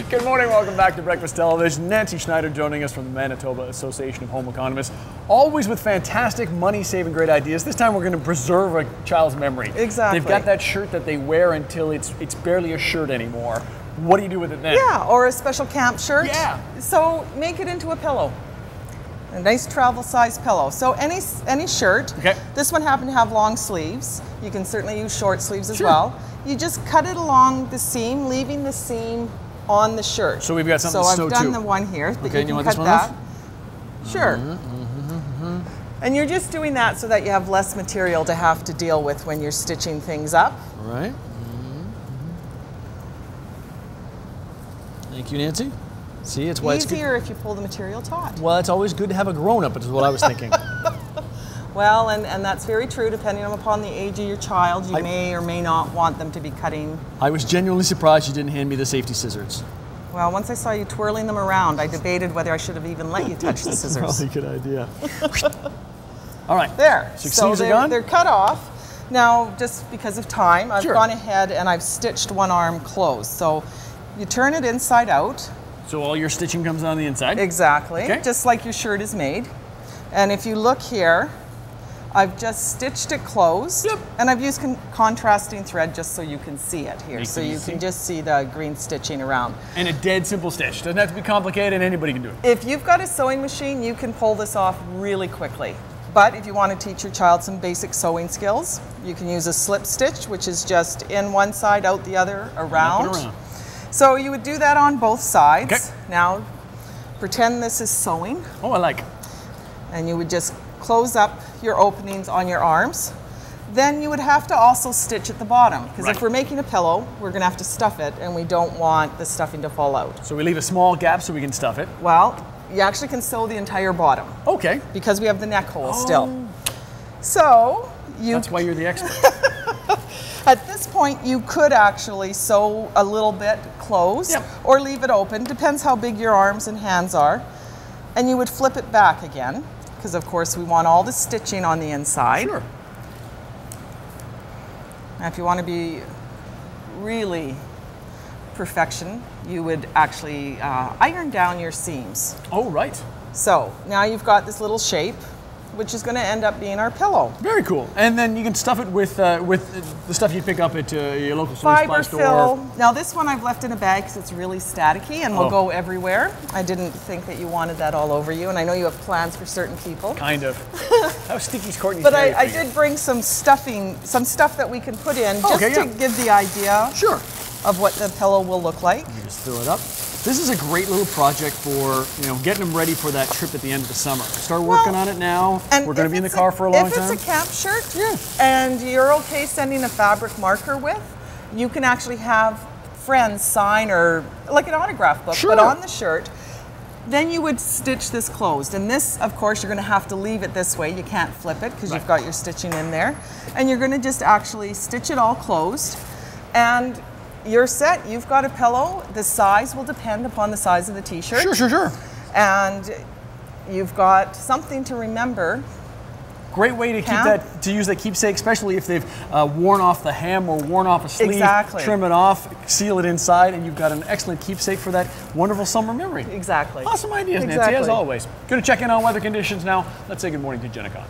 Good morning, welcome back to Breakfast Television. Nancy Schneider joining us from the Manitoba Association of Home Economists. Always with fantastic money-saving great ideas. This time we're going to preserve a child's memory. Exactly. They've got that shirt that they wear until it's barely a shirt anymore. What do you do with it then? Yeah, or a special camp shirt. Yeah. So make it into a pillow. A nice travel size pillow. So any shirt. Okay. This one happened to have long sleeves. You can certainly use short sleeves as well. You just cut it along the seam, leaving the seam on the shirt. So we've got something to sew So I've done the one here. That Okay, you can want cut this one that. off? Sure. And you're just doing that so that you have less material to have to deal with when you're stitching things up. All right. Thank you, Nancy. See, it's why easier if you pull the material taut. Well, it's always good to have a grown-up, is what I was thinking. Well, and that's very true. Depending upon the age of your child, you may or may not want them to be cutting. I was genuinely surprised you didn't hand me the safety scissors. Well, once I saw you twirling them around, I debated whether I should have even let you touch the scissors. Probably a good idea. All right. There. So they're cut off. Now, just because of time, I've gone ahead and I've stitched one arm closed. So you turn it inside out. So all your stitching comes on the inside? Exactly. Okay. Just like your shirt is made. And if you look here, I've just stitched it closed. Yep. And I've used contrasting thread just so you can see it here. So you can just see the green stitching around. And a dead simple stitch. Doesn't have to be complicated, anybody can do it. If you've got a sewing machine, you can pull this off really quickly. But if you want to teach your child some basic sewing skills, you can use a slip stitch, which is just in one side, out the other, around. So you would do that on both sides. Okay. Now, pretend this is sewing. Oh, I like. And you would just close up your openings on your arms. Then you would have to also stitch at the bottom, because if we're making a pillow, we're going to have to stuff it, and we don't want the stuffing to fall out. So we leave a small gap so we can stuff it. Well, you actually can sew the entire bottom. Okay. Because we have the neck hole still. So that's why you're the expert. At this point, you could actually sew a little bit closed or leave it open. Depends how big your arms and hands are. And you would flip it back again, because of course we want all the stitching on the inside. Sure. Now if you want to be really perfection, you would actually iron down your seams. Oh, right. So now you've got this little shape, which is going to end up being our pillow. Very cool. And then you can stuff it with the stuff you pick up at your local fiber store. fill. Now this one I've left in a bag because it's really staticky and will go everywhere. I didn't think that you wanted that all over you, and I know you have plans for certain people. Kind of. How sticky's Courtney's But I did bring some stuffing, some stuff that we can put in just to give the idea of what the pillow will look like. You just throw it up. This is a great little project for, getting them ready for that trip at the end of the summer. Start working on it now. And we're going to be in the car for a long time. If it's a camp shirt and you're okay sending a fabric marker with, you can actually have friends sign, or like an autograph book, but on the shirt. Then you would stitch this closed. And this, of course, you're going to have to leave it this way. You can't flip it because you've got your stitching in there. And you're going to just actually stitch it all closed. And you're set. You've got a pillow. The size will depend upon the size of the t-shirt. Sure. And you've got something to remember. Great way to to use that keepsake, especially if they've worn off the hem or worn off a sleeve. Exactly. Trim it off, seal it inside, and you've got an excellent keepsake for that wonderful summer memory. Exactly. Awesome ideas, Nancy, as always. Going to check in on weather conditions now. Let's say good morning to Jenna Kahn.